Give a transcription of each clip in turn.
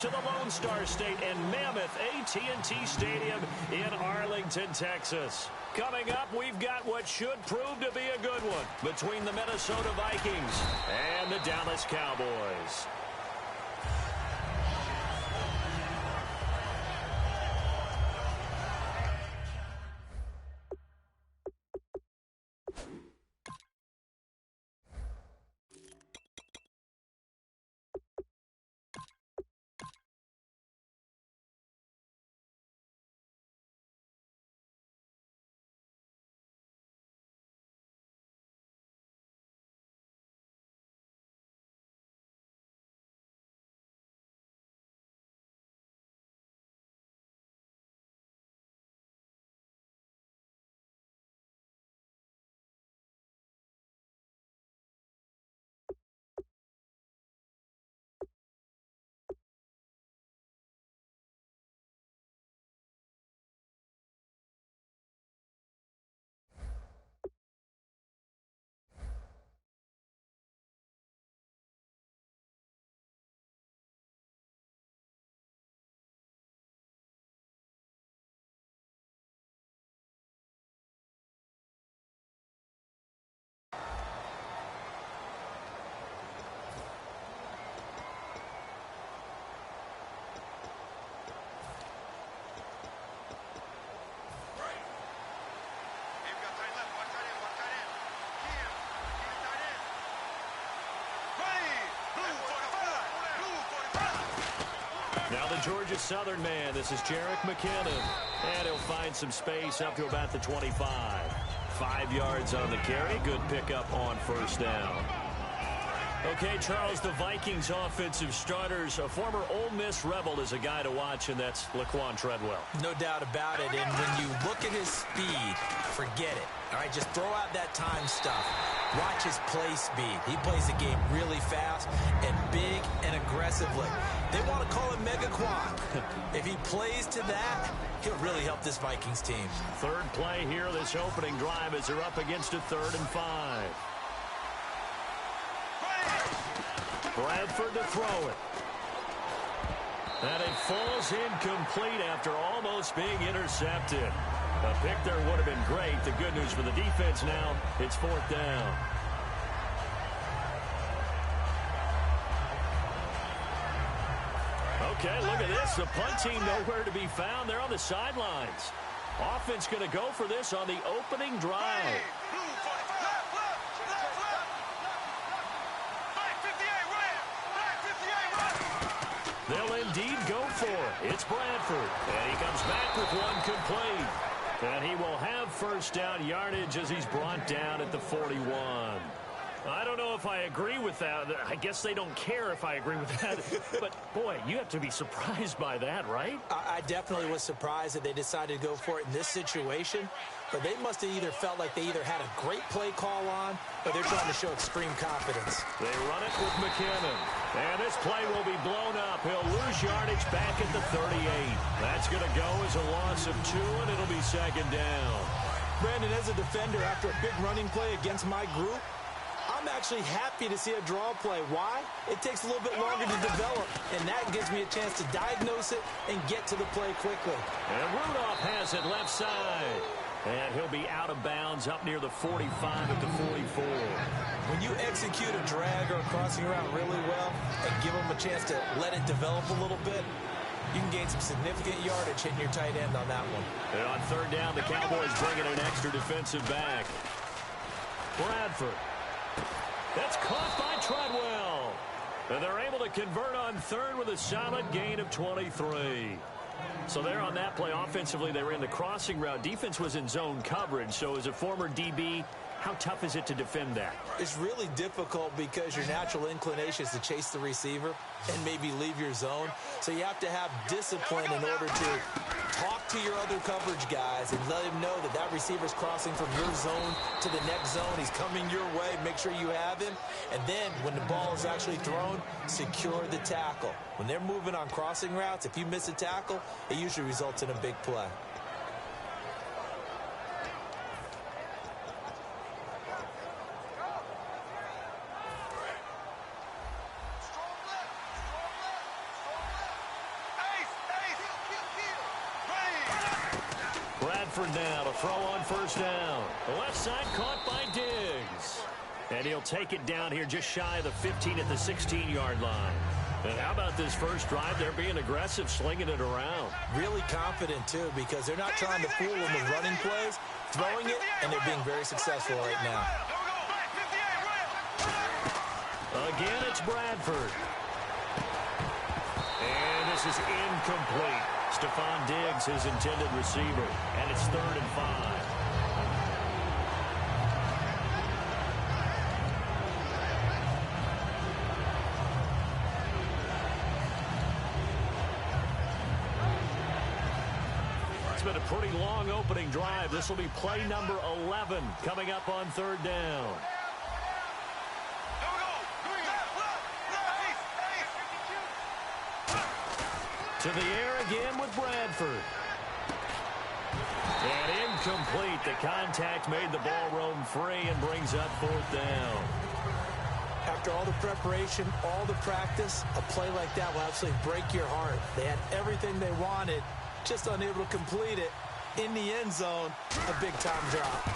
To the Lone Star State and Mammoth AT&T Stadium in Arlington, Texas. Coming up, we've got what should prove to be a good one between the Minnesota Vikings and the Dallas Cowboys. Now the Georgia Southern man, this is Jerick McKinnon. And he'll find some space up to about the 25. 5 yards on the carry. Good pickup on first down. Okay, Charles, the Vikings offensive starters, a former Ole Miss Rebel is a guy to watch, and that's Laquan Treadwell. No doubt about it, and when you look at his speed, forget it. All right, just throw out that time stuff. Watch his play speed. He plays the game really fast and big and aggressively. They want to call him Megaquan. If he plays to that, he'll really help this Vikings team. Third play here, this opening drive as they're up against a 3rd and 5. Bradford to throw it. And it falls incomplete after almost being intercepted. A pick there would have been great. The good news for the defense now, it's 4th down. Okay, look at this. The punt team nowhere to be found. They're on the sidelines. Offense going to go for this on the opening drive. They'll indeed go for it. It's Bradford. And he comes back with one complete. And he will have first down yardage as he's brought down at the 41. I don't know if I agree with that. I guess they don't care if I agree with that. But, boy, you have to be surprised by that, right? I definitely was surprised that they decided to go for it in this situation. But they must have either felt like they either had a great play call on or they're trying to show extreme confidence. They run it with McKinnon. And this play will be blown up. He'll lose yardage back at the 38. That's going to go as a loss of 2, and it'll be 2nd down. Brandon, as a defender, after a big running play against my group, I'm actually happy to see a draw play. Why? It takes a little bit longer to develop, and that gives me a chance to diagnose it and get to the play quickly. And Rudolph has it left side. And he'll be out of bounds up near the 45 at the 44. When you execute a drag or a crossing route really well and give them a chance to let it develop a little bit, you can gain some significant yardage hitting your tight end on that one. And on 3rd down, the Cowboys bring in an extra defensive back. Bradford. That's caught by Treadwell. And they're able to convert on 3rd with a solid gain of 23. So there on that play, offensively, they were in the crossing route. Defense was in zone coverage. So as a former DB, how tough is it to defend that? It's really difficult because your natural inclination is to chase the receiver and maybe leave your zone. So you have to have discipline in order to talk to your other coverage guys and let him know that that receiver's crossing from your zone to the next zone. He's coming your way. Make sure you have him. And then when the ball is actually thrown, secure the tackle. When they're moving on crossing routes, if you miss a tackle, it usually results in a big play. Bradford now to throw on first down. The left side caught by Diggs. And he'll take it down here just shy of the 15 at the 16-yard line. And how about this first drive? They're being aggressive, slinging it around. Really confident, too, because they're not trying to fool them with running plays, throwing it, and they're being very successful right now. Again, it's Bradford. And this is incomplete. Stephon Diggs, his intended receiver. And it's 3rd and 5. It's been a pretty long opening drive. This will be play number 11 coming up on 3rd down. To the air again with Bradford. And incomplete. The contact made the ball roam free and brings up 4th down. After all the preparation, all the practice, a play like that will absolutely break your heart. They had everything they wanted, just unable to complete it. In the end zone, a big-time drop.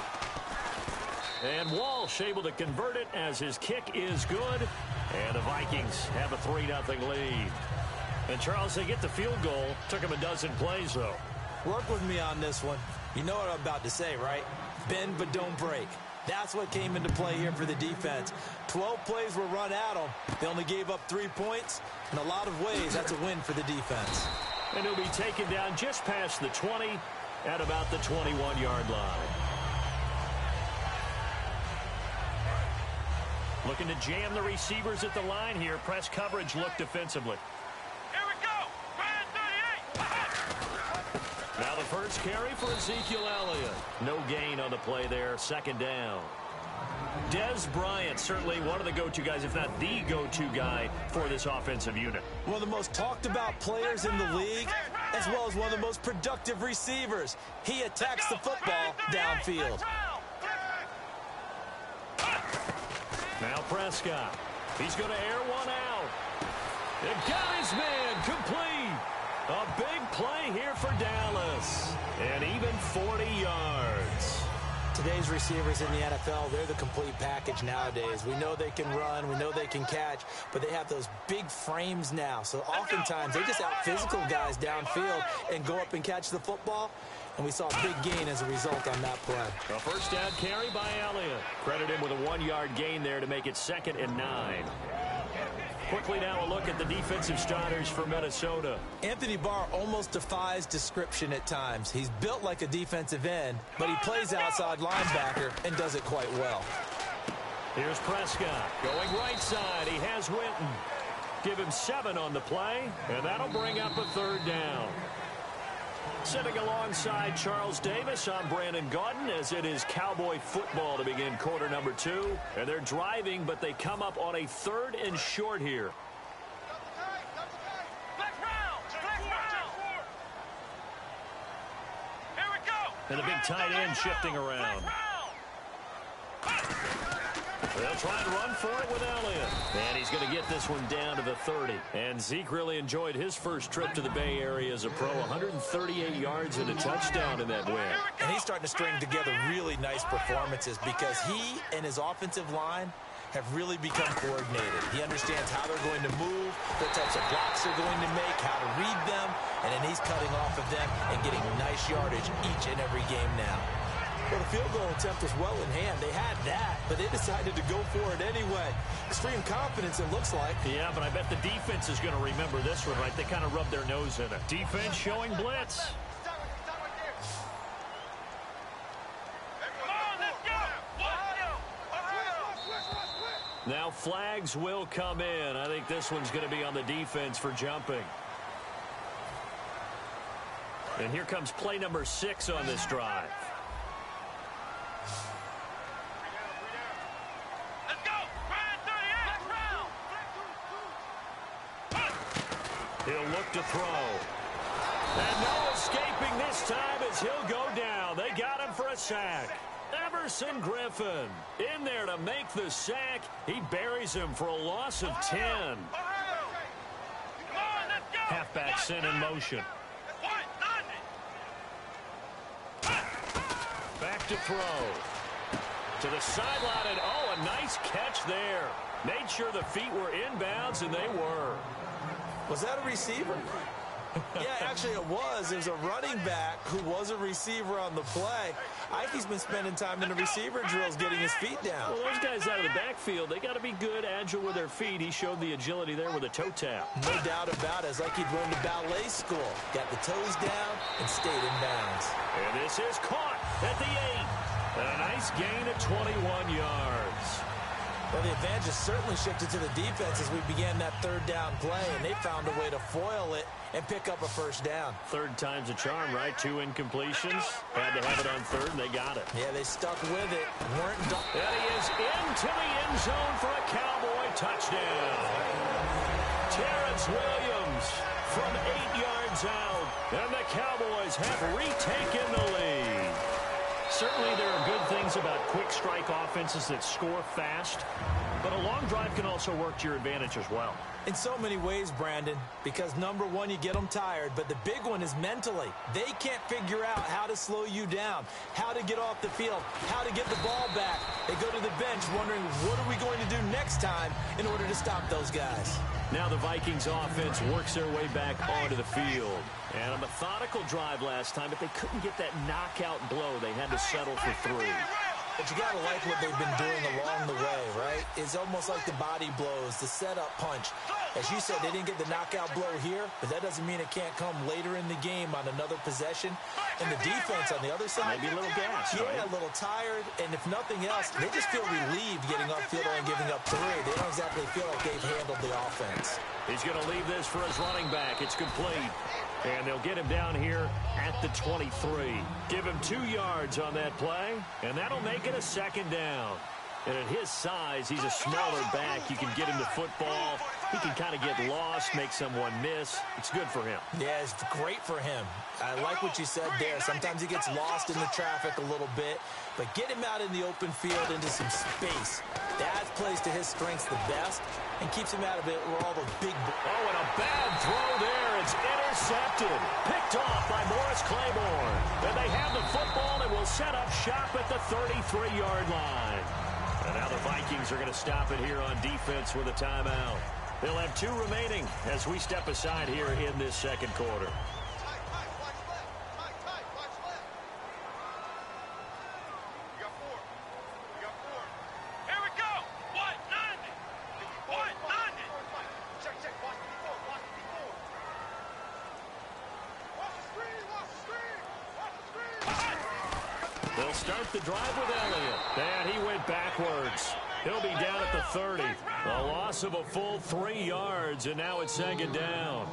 And Walsh able to convert it as his kick is good. And the Vikings have a 3-0 lead. And, Charles, they get the field goal. Took them a dozen plays, though. Work with me on this one. You know what I'm about to say, right? Bend but don't break. That's what came into play here for the defense. 12 plays were run at them. They only gave up 3 points. In a lot of ways, that's a win for the defense. And he'll be taken down just past the 20 at about the 21-yard line. Looking to jam the receivers at the line here. Press coverage look defensively. Now the first carry for Ezekiel Elliott. No gain on the play there. 2nd down. Dez Bryant, certainly one of the go-to guys, if not the go-to guy for this offensive unit. One of the most talked about players in the league, as well as one of the most productive receivers. He attacks the football downfield. Now Prescott. He's going to air one out. It got his man complete. A big play here for Dallas. And even 40 yards. Today's receivers in the NFL, they're the complete package nowadays. We know they can run, we know they can catch, but they have those big frames now. So oftentimes they just out-physical guys downfield and go up and catch the football. And we saw a big gain as a result on that play. A first down carry by Elliott. Credit him with a 1-yard gain there to make it 2nd and 9. Quickly now a look at the defensive starters for Minnesota. Anthony Barr almost defies description at times. He's built like a defensive end, but he plays outside linebacker and does it quite well. Here's Prescott going right side. He has Witten. Give him 7 on the play, and that'll bring up a 3rd down. Sitting alongside Charles Davis, I'm Brandon Gaudin, as it is Cowboy football to begin quarter number 2. And they're driving, but they come up on a 3rd and short here. And the big tight end shifting around. They'll try and run for it with Elliott. And he's going to get this one down to the 30. And Zeke really enjoyed his first trip to the Bay Area as a pro. 138 yards and a touchdown in that win. And he's starting to string together really nice performances because he and his offensive line have really become coordinated. He understands how they're going to move, what types of blocks they're going to make, how to read them, and then he's cutting off of them and getting nice yardage each and every game now. Well, the field goal attempt was well in hand. They had that, but they decided to go for it anyway. Extreme confidence, it looks like. Yeah, but I bet the defense is going to remember this one, right? They kind of rubbed their nose in it. Defense showing blitz. Now flags will come in. I think this one's going to be on the defense for jumping. And here comes play number 6 on this drive. He'll look to throw. And no escaping this time as he'll go down. They got him for a sack. Everson Griffin in there to make the sack. He buries him for a loss of 10. Halfback sent in motion. left to throw. To the sideline, and oh, a nice catch there. Made sure the feet were inbounds, and they were. Was that a receiver? Yeah, actually it was. It was a running back who was a receiver on the play. Ike's been spending time in the receiver drills getting his feet down. Well, those guys out of the backfield, they got to be good, agile with their feet. He showed the agility there with a toe tap. No doubt about it. It's like he'd learned to ballet school. Got the toes down and stayed in bounds. And this is caught at the 8. And a nice gain of 21 yards. Well, the advantage has certainly shifted to the defense as we began that third down play, and they found a way to foil it and pick up a first down. Third time's a charm, right? 2 incompletions. Had to have it on third, and they got it. Yeah, they stuck with it. Weren't done. And he is into the end zone for a Cowboy touchdown. Terrence Williams from 8 yards out, and the Cowboys have retaken the lead. Certainly there are good things about quick strike offenses that score fast, but a long drive can also work to your advantage as well. In so many ways, Brandon, because number one, you get them tired, but the big one is mentally. They can't figure out how to slow you down, how to get off the field, how to get the ball back. They go to the bench wondering, what are we going to do next time in order to stop those guys? Now the Vikings offense works their way back onto the field. And a methodical drive last time, but they couldn't get that knockout blow. They had to settle for 3. But you got to like what they've been doing along the way, right? It's almost like the body blows, the setup punch. As you said, they didn't get the knockout blow here, but that doesn't mean it can't come later in the game on another possession. And the defense on the other side, maybe a little gas, yeah, right? A little tired, and if nothing else, they just feel relieved getting upfield and giving up 3. They don't exactly feel like they've handled the offense. He's going to leave this for his running back. It's complete. And they'll get him down here at the 23. Give him 2 yards on that play, and that'll make it a second down. And at his size, he's a smaller back. You can get him the football. He can kind of get lost, make someone miss. It's good for him. Yeah, it's great for him. I like what you said there. Sometimes he gets lost in the traffic a little bit, but get him out in the open field into some space. That plays to his strengths the best and keeps him out of it where all the big... Oh, and a bad throw there. It's intercepted. Picked off by Morris Claiborne. And they have the football and will set up shop at the 33-yard line. And now the Vikings are going to stop it here on defense with a timeout. They'll have 2 remaining as we step aside here in this second quarter. They'll start the drive with Elliott. And he went backwards. He'll be down at the 30. A loss of a full 3 yards, and now it's second down.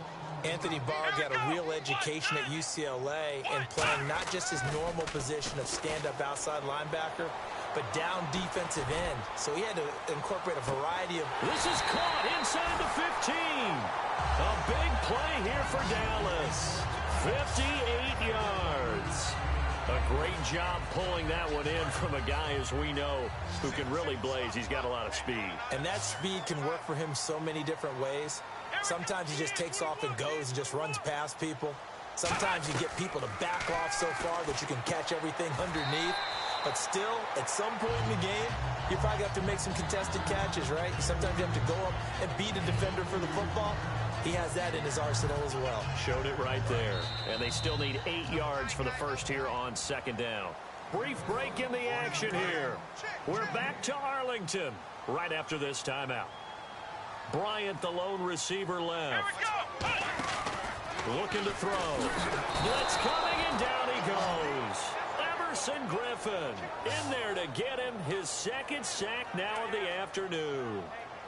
Anthony Barr got a real education at UCLA and playing not just his normal position of stand-up outside linebacker, but down defensive end. So he had to incorporate a variety of... This is caught inside the 15. A big play here for Dallas. 58 yards. A great job pulling that one in from a guy, as we know, who can really blaze. He's got a lot of speed. And that speed can work for him so many different ways. Sometimes he just takes off and goes and just runs past people. Sometimes you get people to back off so far that you can catch everything underneath. But still, at some point in the game, you probably have to make some contested catches, right? Sometimes you have to go up and beat a defender for the football. He has that in his arsenal as well. Showed it right there. And they still need 8 yards for the first here on second down. Brief break in the action here. We're back to Arlington right after this timeout. Bryant, the lone receiver, left. Looking to throw. Blitz coming, and down he goes. Emerson Griffin in there to get him his second sack now of the afternoon.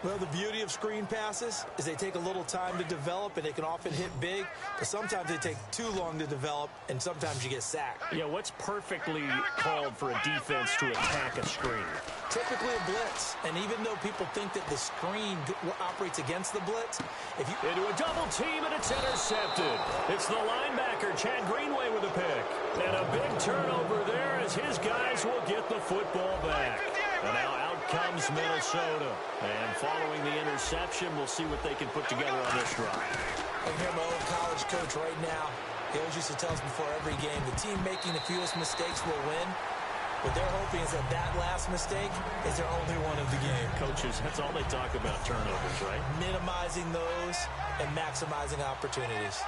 Well, the beauty of screen passes is they take a little time to develop, and they can often hit big, but sometimes they take too long to develop, and sometimes you get sacked. Yeah, what's perfectly called for a defense to attack a screen? Typically a blitz, and even though people think that the screen operates against the blitz, if you... Into a double team, and it's intercepted. It's the linebacker, Chad Greenway, with a pick. And a big turnover there as his guys will get the football back. And now out comes Minnesota. And following the interception, we'll see what they can put together on this drive. I can hear my old college coach right now. He always used to tell us before every game, the team making the fewest mistakes will win. What they're hoping is that that last mistake is their only one of the game. Coaches, that's all they talk about, turnovers, right? Minimizing those and maximizing opportunities.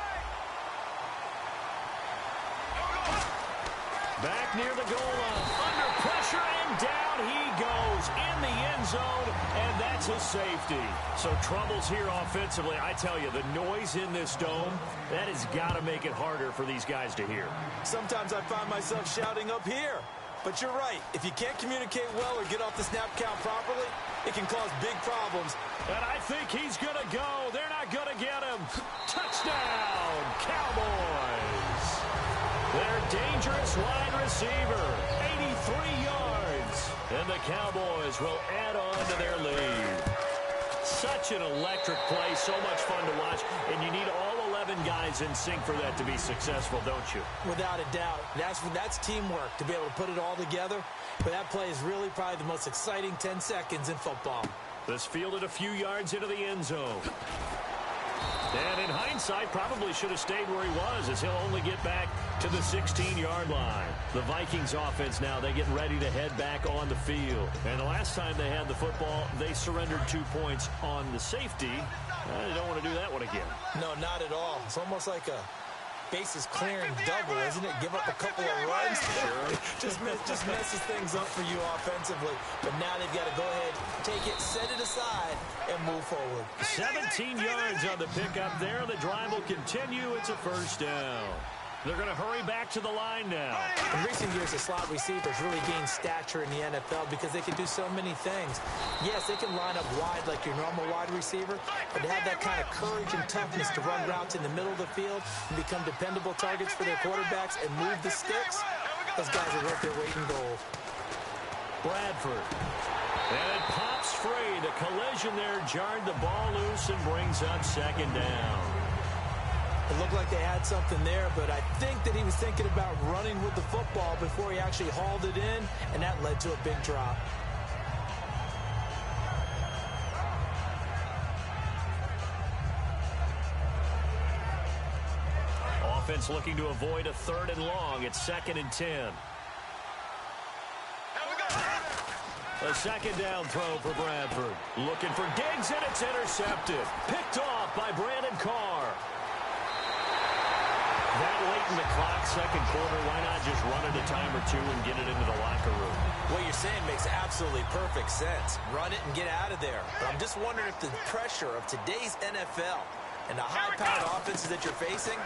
Back near the goal line, under pressure, and down he goes in the end zone, and that's a safety. So troubles here offensively. I tell you, the noise in this dome, that has got to make it harder for these guys to hear. Sometimes I find myself shouting up here. But you're right. If you can't communicate well or get off the snap count properly, it can cause big problems. And I think he's going to go. They're not going to get him. Touchdown, Cowboys. Their dangerous wide receiver, 83 yards. And the Cowboys will add on to their lead. Such an electric play, so much fun to watch, and you need all 11 guys in sync for that to be successful, don't you? Without a doubt. That's teamwork, to be able to put it all together. But that play is really probably the most exciting 10 seconds in football. This fielded a few yards into the end zone. And in hindsight, probably should have stayed where he was, as he'll only get back to the 16-yard line. The Vikings offense now, they get ready to head back on the field. And the last time they had the football, they surrendered 2 points on the safety. They don't want to do that one again. No, not at all. It's almost like a bases clearing double, isn't it? Give up a couple of runs. Sure. just messes things up for you offensively. But now they've got to go ahead, take it, set it aside, and move forward. 17 yards on the pickup there. The drive will continue. It's a first down. They're going to hurry back to the line now. In recent years, the slot receivers really gained stature in the NFL because they can do so many things. Yes, they can line up wide like your normal wide receiver, but to have that kind of courage and toughness to run routes in the middle of the field and become dependable targets for their quarterbacks and move the sticks, those guys are worth their weight in gold. Bradford. And it pops free. The collision there jarred the ball loose and brings up second down. It looked like they had something there, but I think that he was thinking about running with the football before he actually hauled it in, and that led to a big drop. Offense looking to avoid a 3rd and long. It's 2nd and 10. A second down throw for Bradford. Looking for Diggs, and it's intercepted. Picked off by Brandon Carr. That late in the clock, second quarter, why not just run it a time or two and get it into the locker room? What you're saying makes absolutely perfect sense. Run it and get out of there. But I'm just wondering if the pressure of today's NFL and the high-powered offenses that you're facing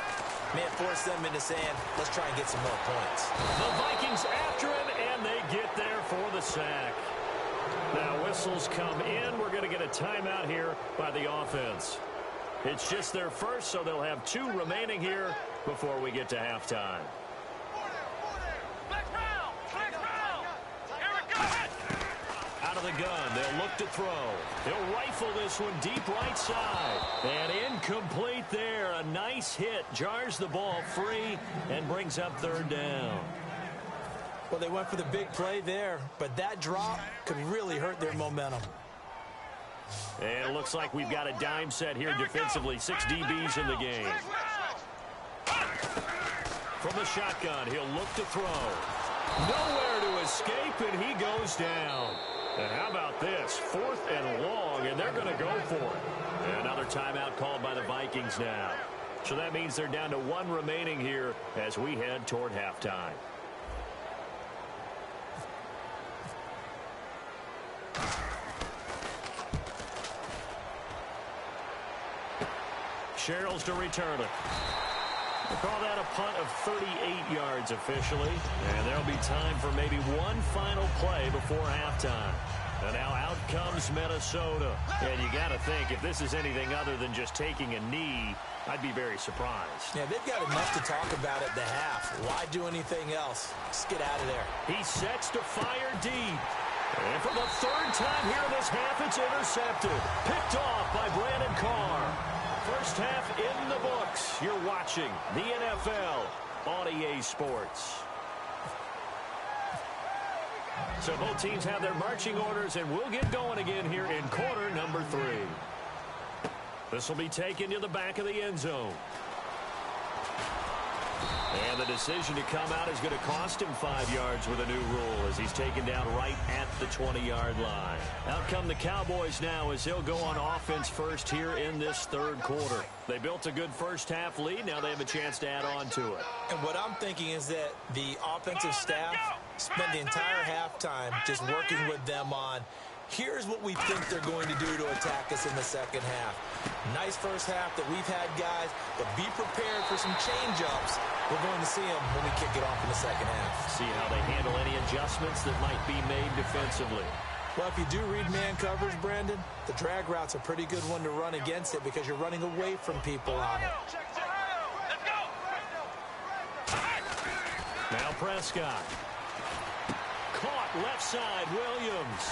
may have forced them into saying, let's try and get some more points. The Vikings after him, and they get there for the sack. Now whistles come in. We're going to get a timeout here by the offense. It's just their first, so they'll have 2 remaining here before we get to halftime. Out of the gun, they'll look to throw. He'll rifle this one deep right side. And incomplete there. A nice hit. Jars the ball free and brings up 3rd down. Well, they went for the big play there, but that drop could really hurt their momentum. And it looks like we've got a dime set here defensively. 6 DBs in the game. From the shotgun, he'll look to throw. Nowhere to escape, and he goes down. And how about this? 4th and long, and they're going to go for it. And another timeout called by the Vikings now. So that means they're down to 1 remaining here as we head toward halftime. Sherrills to return it. We'll call that a punt of 38 yards officially. And there'll be time for maybe one final play before halftime. And now out comes Minnesota. And you got to think, if this is anything other than just taking a knee, I'd be very surprised. Yeah, they've got enough to talk about at the half. Why do anything else? Just get out of there. He sets to fire deep. And for the 3rd time here in this half, it's intercepted. Picked off by Brandon Carr. First half in the books. You're watching the NFL on EA Sports. So both teams have their marching orders, and we'll get going again here in quarter number 3. This will be taken to the back of the end zone. And the decision to come out is going to cost him 5 yards with a new rule as he's taken down right at the 20-yard line. Out come the Cowboys now as they'll go on offense first here in this third quarter. They built a good first-half lead. Now they have a chance to add on to it. And what I'm thinking is that the offensive staff spent the entire halftime just working with them on, here's what we think they're going to do to attack us in the second half. Nice first half that we've had, guys, but be prepared for some change-ups. We're going to see them when we kick it off in the second half. See how they handle any adjustments that might be made defensively. Well, if you do read man coverage, Brandon, the drag route's a pretty good one to run against it because you're running away from people on it. Now Prescott. Caught left side, Williams.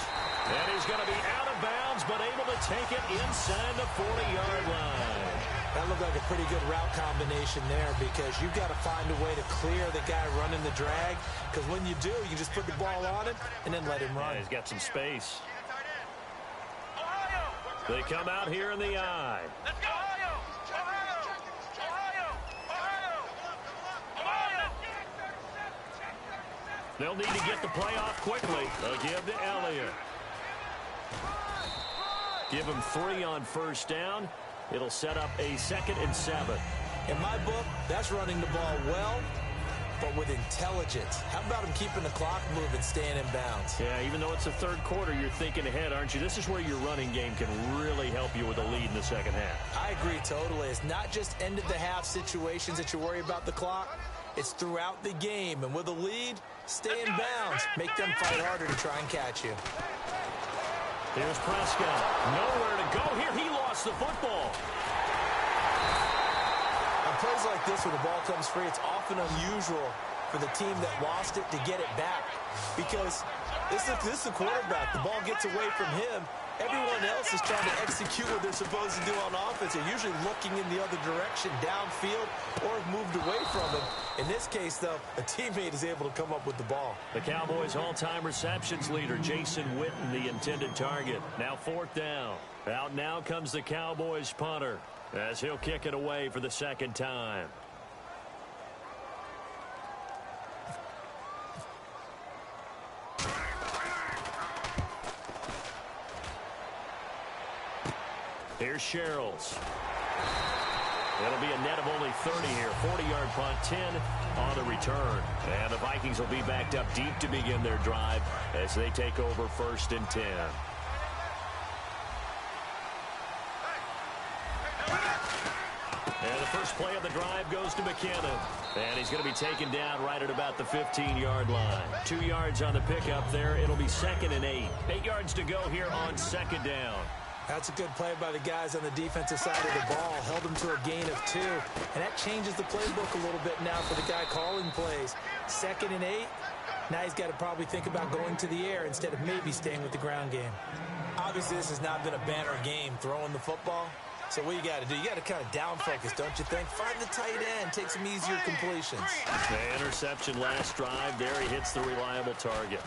And he's going to be out of bounds, but able to take it inside the 40-yard line. That looked like a pretty good route combination there because you've got to find a way to clear the guy running the drag, because when you do, you just put the ball on him and then let him run. Yeah, he's got some space. They come out here in the I. Let's go! They'll need to get the play off quickly. They'll give to Elliott. Give him 3 on first down. It'll set up a 2nd and 7. In my book, that's running the ball well, but with intelligence. How about him keeping the clock moving, staying in bounds? Yeah, even though it's the third quarter, you're thinking ahead, aren't you? This is where your running game can really help you with a lead in the second half. I agree totally. It's not just end-of-the-half situations that you worry about the clock. It's throughout the game. And with a lead, stay in bounds. Make them fight harder to try and catch you. Here's Prescott. Nowhere to go here. He lost the football. On plays like this where the ball comes free, it's often unusual for the team that lost it to get it back. Because this is the quarterback. The ball gets away from him. Everyone else is trying to execute what they're supposed to do on offense. They're usually looking in the other direction, downfield, or have moved away from him. In this case, though, a teammate is able to come up with the ball. The Cowboys' all-time receptions leader, Jason Witten, the intended target. Now 4th down. Out now comes the Cowboys punter as he'll kick it away for the 2nd time. Here's Sherrills. It'll be a net of only 30 here. 40-yard punt, 10 on the return. And the Vikings will be backed up deep to begin their drive as they take over 1st and 10. And the first play of the drive goes to McKinnon. And he's going to be taken down right at about the 15-yard line. 2 yards on the pickup there. It'll be 2nd and 8. 8 yards to go here on 2nd down. That's a good play by the guys on the defensive side of the ball. Held them to a gain of 2. And that changes the playbook a little bit now for the guy calling plays. 2nd and 8. Now he's got to probably think about going to the air instead of maybe staying with the ground game. Obviously, this has not been a banner game throwing the football. So what you got to do, you got to kind of down focus, don't you think? Find the tight end, take some easier completions. The interception last drive. There he hits the reliable target.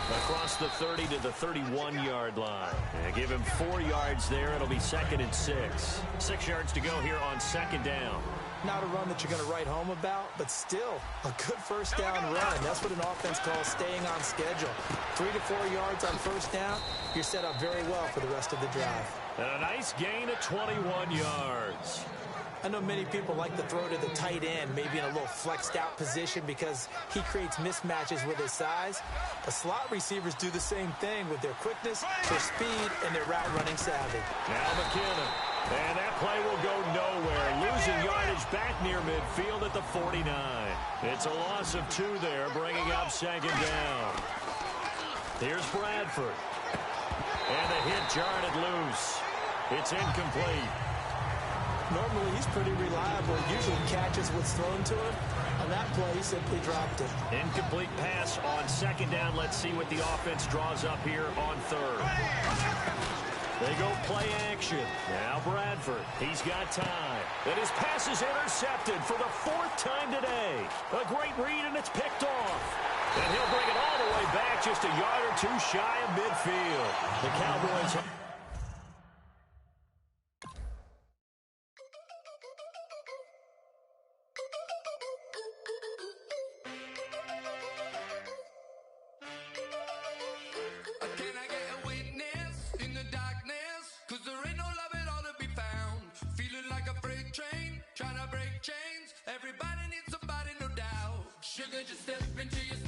Across the 30 to the 31-yard line. And give him 4 yards there. It'll be 2nd and 6. 6 yards to go here on 2nd down. Not a run that you're going to write home about, but still a good first down run. That's what an offense calls staying on schedule. 3 to 4 yards on first down. You're set up very well for the rest of the drive. And a nice gain of 21 yards. I know many people like to throw to the tight end, maybe in a little flexed out position because he creates mismatches with his size. But slot receivers do the same thing with their quickness, their speed, and their route running savvy. Now McKinnon. And that play will go nowhere. Losing yardage back near midfield at the 49. It's a loss of 2 there, bringing up 2nd down. Here's Bradford. And the hit jarred it loose. It's incomplete. Normally, he's pretty reliable. Usually catches what's thrown to him. On that play, he simply dropped it. Incomplete pass on 2nd down. Let's see what the offense draws up here on 3rd. They go play action. Now Bradford. He's got time. And his pass is intercepted for the 4th time today. A great read, and it's picked off. And he'll bring it all the way back just a yard or 2 shy of midfield. The Cowboys... runaway train, trying to break chains. Everybody needs somebody, no doubt. Sugar, just step into your